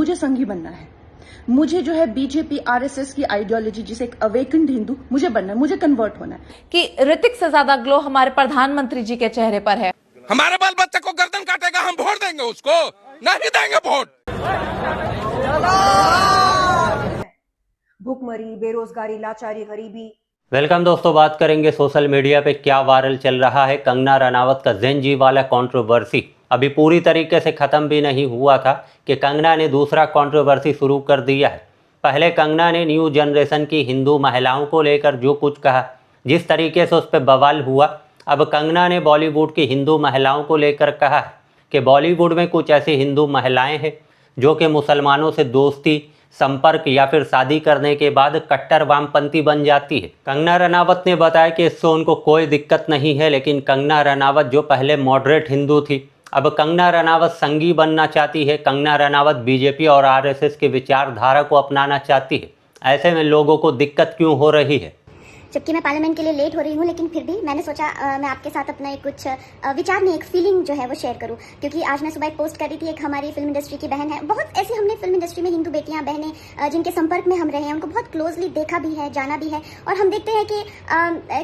मुझे संघी बनना है। मुझे जो है बीजेपी आरएसएस की आइडियोलॉजी, जिसे एक अवेकन्ड हिंदू, मुझे बनना है, मुझे कन्वर्ट होना है। कि ऋतिक से ज्यादा ग्लो हमारे प्रधानमंत्री जी के चेहरे पर है। हमारे बाल बच्चे को गर्दन काटेगा, हम वोट देंगे उसको, नहीं देंगे वोट। भूखमरी, बेरोजगारी, लाचारी, गरीबी। वेलकम दोस्तों, बात करेंगे सोशल मीडिया पे क्या वायरल चल रहा है। कंगना रनावत का जेन-जी वाला कंट्रोवर्सी अभी पूरी तरीके से ख़त्म भी नहीं हुआ था कि कंगना ने दूसरा कंट्रोवर्सी शुरू कर दिया है। पहले कंगना ने न्यू जनरेशन की हिंदू महिलाओं को लेकर जो कुछ कहा, जिस तरीके से उस पर बवाल हुआ, अब कंगना ने बॉलीवुड की हिंदू महिलाओं को लेकर कहा है कि बॉलीवुड में कुछ ऐसी हिंदू महिलाएं हैं जो कि मुसलमानों से दोस्ती, संपर्क या फिर शादी करने के बाद कट्टर वामपंथी बन जाती है। कंगना रनावत ने बताया कि इससे उनको कोई दिक्कत नहीं है, लेकिन कंगना रनावत जो पहले मॉडरेट हिंदू थी, अब कंगना रनावत संघी बनना चाहती है। कंगना रनावत बीजेपी और आरएसएस के विचारधारा को अपनाना चाहती है। ऐसे में लोगों को दिक्कत क्यों हो रही है? जबकि मैं पार्लियामेंट के लिए लेट हो रही हूँ, लेकिन फिर भी मैंने सोचा मैं आपके साथ अपना एक कुछ विचार नहीं, एक फीलिंग जो है वो शेयर करूँ। क्योंकि आज मैं सुबह एक पोस्ट कर रही थी, एक हमारी फिल्म इंडस्ट्री की बहन है, बहुत ऐसी हमने फिल्म इंडस्ट्री में हिंदू बेटियां बहनें जिनके संपर्क में हम रहे हैं, उनको बहुत क्लोजली देखा भी है, जाना भी है, और हम देखते हैं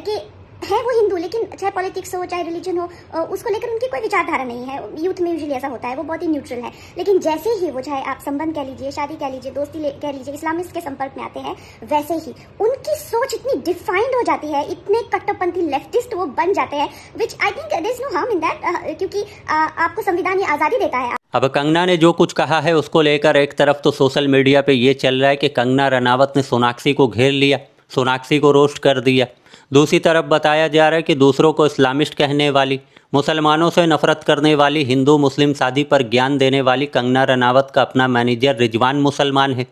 कि है वो हिंदू, लेकिन चाहे पॉलिटिक्स हो चाहे रिलीजन हो, उसको लेकर उनकी कोई विचारधारा नहीं है। यूथ में यूजुअली ऐसा होता है, वो बहुत ही न्यूट्रल है। लेकिन जैसे ही वो, चाहे आप संबंध कह लीजिए, शादी कह लीजिए, दोस्ती कह लीजिए, इस्लामिस्ट के संपर्क में आते हैं, वैसे ही उनकी सोच इतनी डिफाइंड हो जाती है, इतने कट्टरपंथी लेफ्टिस्ट वो बन जाते हैं, which I think there is no harm in that, क्योंकि आपको संविधान ये आज़ादी देता है। अब कंगना ने जो कुछ कहा है उसको लेकर एक तरफ तो सोशल मीडिया पे ये चल रहा है कि कंगना रनावत ने सोनाक्षी को घेर लिया, सोनाक्षी को रोस्ट कर दिया। दूसरी तरफ बताया जा रहा है कि दूसरों को इस्लामिस्ट कहने वाली, मुसलमानों से नफरत करने वाली, हिंदू मुस्लिम शादी पर ज्ञान देने वाली कंगना रनावत का अपना मैनेजर रिजवान मुसलमान है।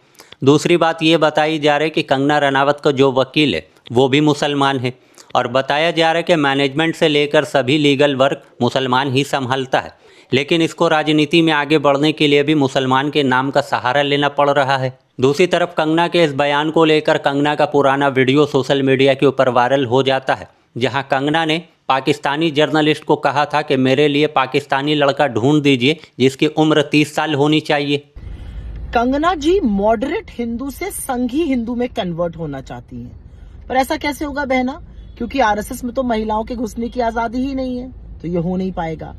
दूसरी बात ये बताई जा रही है कि कंगना रनावत का जो वकील है वो भी मुसलमान है, और बताया जा रहा है कि मैनेजमेंट से लेकर सभी लीगल वर्क मुसलमान ही संभालता है। लेकिन इसको राजनीति में आगे बढ़ने के लिए भी मुसलमान के नाम का सहारा लेना पड़ रहा है। दूसरी तरफ कंगना के इस बयान को लेकर कंगना का पुराना वीडियो सोशल मीडिया के ऊपर वायरल हो जाता है, जहां कंगना ने पाकिस्तानी जर्नलिस्ट को कहा था कि मेरे लिए पाकिस्तानी लड़का ढूंढ दीजिए जिसकी उम्र 30 साल होनी चाहिए। कंगना जी मॉडरेट हिंदू से संघी हिंदू में कन्वर्ट होना चाहती हैं, पर ऐसा कैसे होगा बहना? क्योंकि आरएसएस में तो महिलाओं के घुसने की आजादी ही नहीं है, तो ये हो नहीं पाएगा।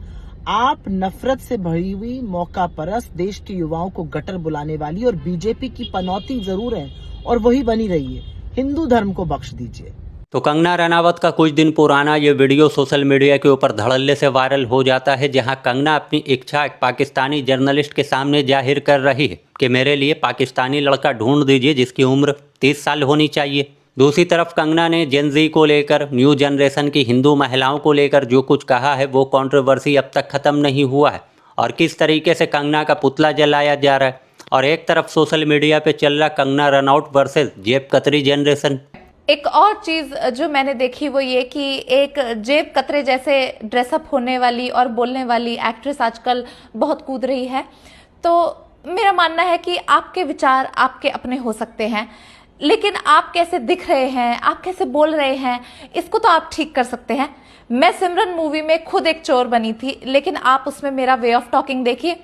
आप नफरत से भरी हुई, मौका परस्त, देश के युवाओं को गटर बुलाने वाली और बीजेपी की पनौती जरूर है, और वही बनी रही है। हिंदू धर्म को बख्श दीजिए। तो कंगना रनावत का कुछ दिन पुराना ये वीडियो सोशल मीडिया के ऊपर धड़ल्ले से वायरल हो जाता है, जहां कंगना अपनी इच्छा एक पाकिस्तानी जर्नलिस्ट के सामने जाहिर कर रही है कि मेरे लिए पाकिस्तानी लड़का ढूंढ दीजिए जिसकी उम्र 30 साल होनी चाहिए। दूसरी तरफ कंगना ने जेन-जी को लेकर, न्यू जनरेशन की हिंदू महिलाओं को लेकर जो कुछ कहा है वो कंट्रोवर्सी अब तक ख़त्म नहीं हुआ है, और किस तरीके से कंगना का पुतला जलाया जा रहा है। और एक तरफ सोशल मीडिया पे चल रहा कंगना रनआउट वर्सेस जेब कतरी जनरेशन। एक और चीज जो मैंने देखी वो ये कि एक जेब कतरे जैसे ड्रेसअप होने वाली और बोलने वाली एक्ट्रेस आजकल बहुत कूद रही है। तो मेरा मानना है कि आपके विचार आपके अपने हो सकते हैं, लेकिन आप कैसे दिख रहे हैं, आप कैसे बोल रहे हैं, इसको तो आप ठीक कर सकते हैं। मैं सिमरन मूवी में खुद एक चोर बनी थी, लेकिन आप उसमें मेरा वे ऑफ टॉकिंग देखिए।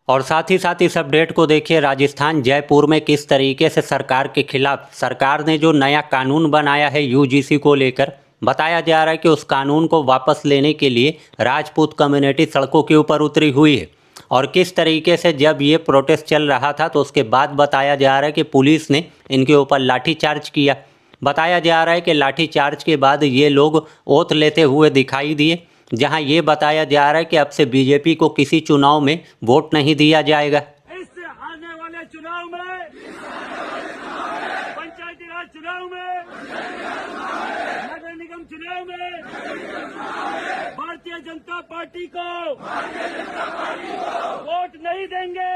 और साथ ही इस अपडेट को देखिए, राजस्थान जयपुर में किस तरीके से सरकार के खिलाफ सरकार ने जो नया कानून बनाया है यूजीसी को लेकर, बताया जा रहा है कि उस कानून को वापस लेने के लिए राजपूत कम्युनिटी सड़कों के ऊपर उतरी हुई है। और किस तरीके से जब ये प्रोटेस्ट चल रहा था तो उसके बाद बताया जा रहा है कि पुलिस ने इनके ऊपर लाठीचार्ज किया। बताया जा रहा है कि लाठीचार्ज के बाद ये लोग ओथ लेते हुए दिखाई दिए, जहां ये बताया जा रहा है कि अब से बीजेपी को किसी चुनाव में वोट नहीं दिया जाएगा। इससे आने वाले चुनाव में, पंचायती राज चुनाव में, नगर निगम चुनाव में भारतीय जनता पार्टी को वोट नहीं देंगे।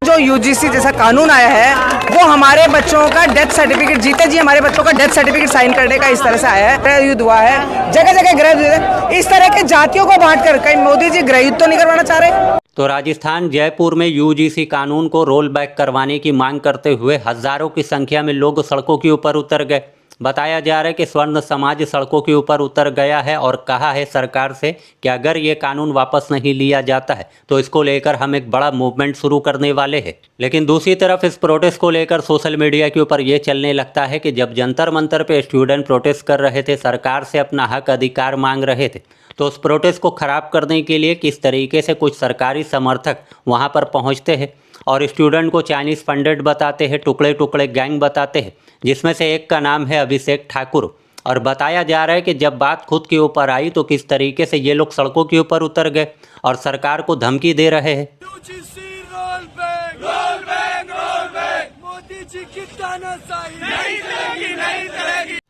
जो यूजीसी जैसा कानून आया है वो हमारे बच्चों का डेथ सर्टिफिकेट, जीते जी हमारे बच्चों का डेथ सर्टिफिकेट साइन करने का इस तरह से आया है। गृह युद्ध हुआ है, जगह जगह गृह युद्ध, इस तरह के जातियों को बांट कर कहीं मोदी जी गृह युद्ध तो नहीं करवाना चाह रहे। तो राजस्थान जयपुर में यूजीसी कानून को रोल बैक करवाने की मांग करते हुए हजारों की संख्या में लोग सड़कों के ऊपर उतर गए। बताया जा रहा है कि स्वर्ण समाज सड़कों के ऊपर उतर गया है और कहा है सरकार से कि अगर ये कानून वापस नहीं लिया जाता है तो इसको लेकर हम एक बड़ा मूवमेंट शुरू करने वाले हैं। लेकिन दूसरी तरफ इस प्रोटेस्ट को लेकर सोशल मीडिया के ऊपर ये चलने लगता है कि जब जंतर मंतर पे स्टूडेंट प्रोटेस्ट कर रहे थे, सरकार से अपना हक अधिकार मांग रहे थे, तो उस प्रोटेस्ट को ख़राब करने के लिए किस तरीके से कुछ सरकारी समर्थक वहाँ पर पहुँचते हैं और स्टूडेंट को चाइनीज़ फंडेड बताते हैं, टुकड़े टुकड़े गैंग बताते हैं, जिसमें से एक का नाम है अभिषेक ठाकुर। और बताया जा रहा है कि जब बात खुद के ऊपर आई तो किस तरीके से ये लोग सड़कों के ऊपर उतर गए और सरकार को धमकी दे रहे हैं।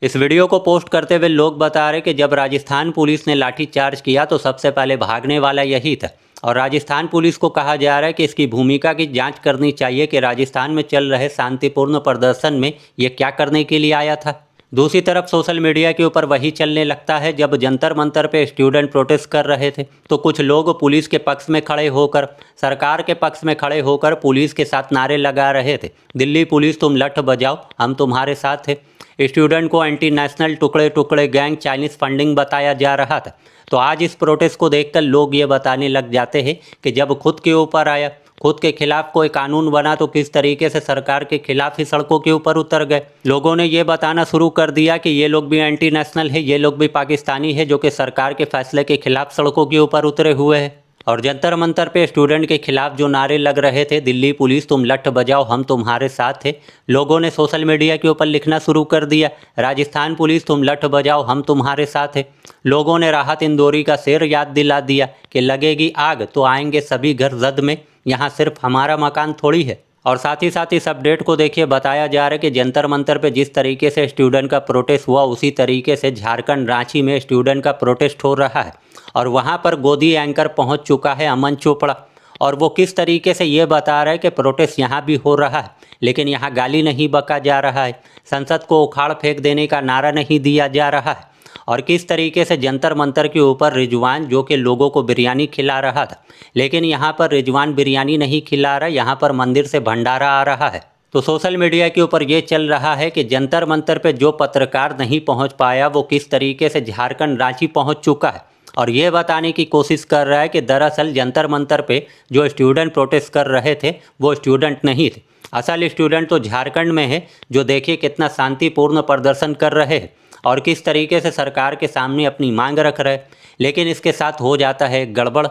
इस वीडियो को पोस्ट करते हुए लोग बता रहे कि जब राजस्थान पुलिस ने लाठीचार्ज किया तो सबसे पहले भागने वाला यही था और राजस्थान पुलिस को कहा जा रहा है कि इसकी भूमिका की जांच करनी चाहिए कि राजस्थान में चल रहे शांतिपूर्ण प्रदर्शन में ये क्या करने के लिए आया था। दूसरी तरफ सोशल मीडिया के ऊपर वही चलने लगता है जब जंतर मंतर पे स्टूडेंट प्रोटेस्ट कर रहे थे तो कुछ लोग पुलिस के पक्ष में खड़े होकर, सरकार के पक्ष में खड़े होकर पुलिस के साथ नारे लगा रहे थे, दिल्ली पुलिस तुम लठ बजाओ, हम तुम्हारे साथ थे। स्टूडेंट को एंटी नेशनल, टुकड़े टुकड़े गैंग, चाइनीज़ फंडिंग बताया जा रहा था। तो आज इस प्रोटेस्ट को देखकर लोग ये बताने लग जाते हैं कि जब खुद के ऊपर आया, खुद के खिलाफ कोई कानून बना तो किस तरीके से सरकार के खिलाफ ही सड़कों के ऊपर उतर गए। लोगों ने ये बताना शुरू कर दिया कि ये लोग भी एंटी नेशनल है, ये लोग भी पाकिस्तानी है, जो कि सरकार के फैसले के खिलाफ सड़कों के ऊपर उतरे हुए हैं। और जंतर मंतर पे स्टूडेंट के खिलाफ जो नारे लग रहे थे, दिल्ली पुलिस तुम लठ बजाओ, हम तुम्हारे साथ थे, लोगों ने सोशल मीडिया के ऊपर लिखना शुरू कर दिया, राजस्थान पुलिस तुम लठ बजाओ, हम तुम्हारे साथ है। लोगों ने राहत इंदौरी का शेर याद दिला दिया कि लगेगी आग तो आएंगे सभी घर जद में, यहाँ सिर्फ हमारा मकान थोड़ी है। और साथ ही इस अपडेट को देखिए, बताया जा रहा है कि जंतर मंतर पे जिस तरीके से स्टूडेंट का प्रोटेस्ट हुआ उसी तरीके से झारखंड रांची में स्टूडेंट का प्रोटेस्ट हो रहा है और वहाँ पर गोदी एंकर पहुँच चुका है अमन चोपड़ा और वो किस तरीके से ये बता रहा है कि प्रोटेस्ट यहाँ भी हो रहा है लेकिन यहाँ गाली नहीं बका जा रहा है, संसद को उखाड़ फेंक देने का नारा नहीं दिया जा रहा है और किस तरीके से जंतर मंतर के ऊपर रिजवान जो कि लोगों को बिरयानी खिला रहा था, लेकिन यहाँ पर रिजवान बिरयानी नहीं खिला रहा, यहाँ पर मंदिर से भंडारा आ रहा है। तो सोशल मीडिया के ऊपर ये चल रहा है कि जंतर मंतर पे जो पत्रकार नहीं पहुँच पाया वो किस तरीके से झारखंड रांची पहुँच चुका है और ये बताने की कोशिश कर रहा है कि दरअसल जंतर मंतर पे जो स्टूडेंट प्रोटेस्ट कर रहे थे वो स्टूडेंट नहीं थे, असल स्टूडेंट तो झारखंड में है, जो देखिए कितना शांतिपूर्ण प्रदर्शन कर रहे हैं और किस तरीके से सरकार के सामने अपनी मांग रख रहे। लेकिन इसके साथ हो जाता है गड़बड़।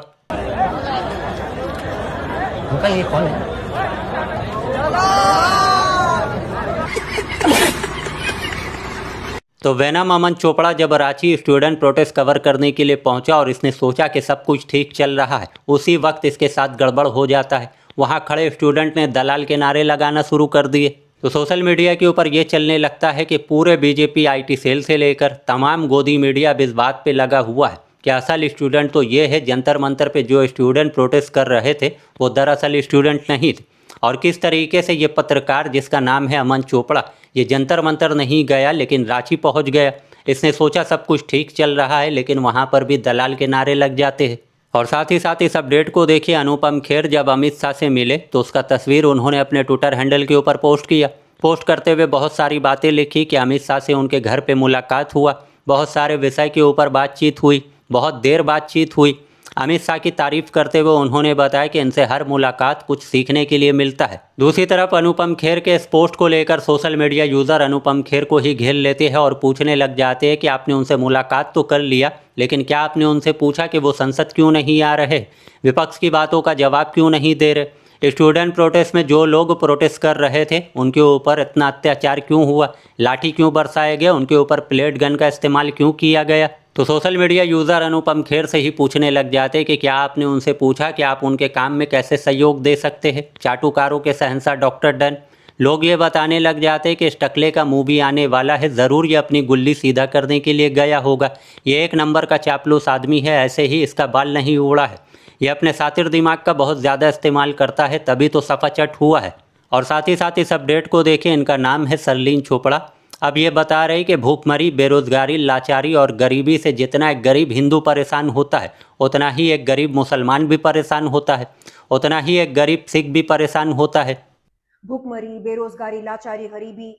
ये कौन है? तो वेनम अमन चोपड़ा जब रांची स्टूडेंट प्रोटेस्ट कवर करने के लिए पहुंचा और इसने सोचा कि सब कुछ ठीक चल रहा है, उसी वक्त इसके साथ गड़बड़ हो जाता है। वहां खड़े स्टूडेंट ने दलाल के नारे लगाना शुरू कर दिए। तो सोशल मीडिया के ऊपर ये चलने लगता है कि पूरे बीजेपी आईटी सेल से लेकर तमाम गोदी मीडिया अब इस बात पे लगा हुआ है कि असल स्टूडेंट तो ये है, जंतर मंतर पे जो स्टूडेंट प्रोटेस्ट कर रहे थे वो दरअसल स्टूडेंट नहीं थे। और किस तरीके से ये पत्रकार जिसका नाम है अमन चोपड़ा, ये जंतर मंतर नहीं गया लेकिन रांची पहुंच गया। इसने सोचा सब कुछ ठीक चल रहा है लेकिन वहाँ पर भी दलाल के नारे लग जाते हैं। और साथ ही इस अपडेट को देखिए, अनुपम खेर जब अमित शाह से मिले तो उसका तस्वीर उन्होंने अपने ट्विटर हैंडल के ऊपर पोस्ट किया। पोस्ट करते हुए बहुत सारी बातें लिखी कि अमित शाह से उनके घर पे मुलाकात हुआ, बहुत सारे विषय के ऊपर बातचीत हुई, बहुत देर बातचीत हुई। अमित शाह की तारीफ करते हुए उन्होंने बताया कि इनसे हर मुलाकात कुछ सीखने के लिए मिलता है। दूसरी तरफ अनुपम खेर के इस पोस्ट को लेकर social media user Anupam Kher को ही घेर लेते हैं और पूछने लग जाते हैं कि आपने उनसे मुलाकात तो कर लिया, लेकिन क्या आपने उनसे पूछा कि वो संसद क्यों नहीं आ रहे, विपक्ष की बातों का जवाब क्यों नहीं दे रहे, स्टूडेंट प्रोटेस्ट में जो लोग प्रोटेस्ट कर रहे थे उनके ऊपर इतना अत्याचार क्यों हुआ, लाठी क्यों बरसाया गया, उनके ऊपर प्लेट गन का इस्तेमाल क्यों किया गया। तो social media user Anupam Kher से ही पूछने लग जाते कि क्या आपने उनसे पूछा कि आप उनके काम में कैसे सहयोग दे सकते हैं। चाटुकारों के शहंशाह डॉक्टर डन। लोग ये बताने लग जाते कि इस टकले का मूवी आने वाला है, ज़रूर ये अपनी गुल्ली सीधा करने के लिए गया होगा, ये एक नंबर का चापलूस आदमी है, ऐसे ही इसका बाल नहीं उड़ा है, ये अपने सातिर दिमाग का बहुत ज़्यादा इस्तेमाल करता है, तभी तो सफाचट हुआ है। और साथ ही इस अपडेट को देखें, इनका नाम है सरलीन चोपड़ा। अब ये बता रही कि भूखमरी, बेरोजगारी, लाचारी और गरीबी से जितना एक गरीब हिंदू परेशान होता है उतना ही एक गरीब मुसलमान भी परेशान होता है, उतना ही एक गरीब सिख भी परेशान होता है। भूखमरी, बेरोजगारी, लाचारी, गरीबी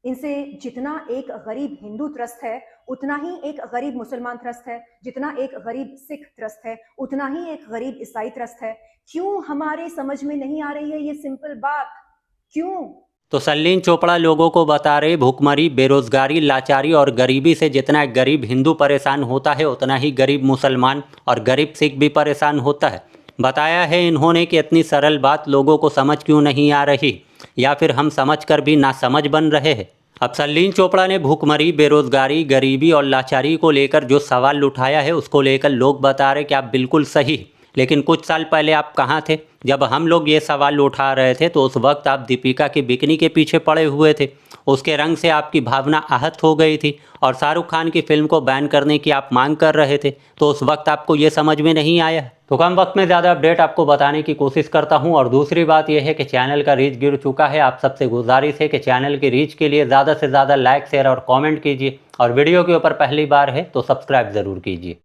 इनसे जितना एक गरीब हिंदू त्रस्त है उतना ही एक गरीब मुसलमान त्रस्त है, जितना एक गरीब सिख त्रस्त है उतना ही एक गरीब ईसाई त्रस्त है। क्यों हमारे समझ में नहीं आ रही है ये सिंपल बात? क्यों? तो सलीन चोपड़ा लोगों को बता रहे भुखमरी, बेरोजगारी, लाचारी और गरीबी से जितना एक गरीब हिंदू परेशान होता है उतना ही गरीब मुसलमान और गरीब सिख भी परेशान होता है। बताया है इन्होंने कि इतनी सरल बात लोगों को समझ क्यों नहीं आ रही, या फिर हम समझ कर भी नासमझ बन रहे हैं। अब सलीन चोपड़ा ने भुखमरी, बेरोजगारी, गरीबी और लाचारी को लेकर जो सवाल उठाया है उसको लेकर लोग बता रहे कि आप बिल्कुल सही, लेकिन कुछ साल पहले आप कहाँ थे? जब हम लोग ये सवाल उठा रहे थे तो उस वक्त आप दीपिका की बिकनी के पीछे पड़े हुए थे, उसके रंग से आपकी भावना आहत हो गई थी और शाहरुख खान की फिल्म को बैन करने की आप मांग कर रहे थे, तो उस वक्त आपको ये समझ में नहीं आया। तो कम वक्त में ज़्यादा अपडेट आपको बताने की कोशिश करता हूं। और दूसरी बात यह है कि चैनल का रीच गिर चुका है। आप सबसे गुजारिश है कि चैनल की रीच के लिए ज़्यादा से ज़्यादा लाइक, शेयर और कमेंट कीजिए, और वीडियो के ऊपर पहली बार है तो सब्सक्राइब ज़रूर कीजिए।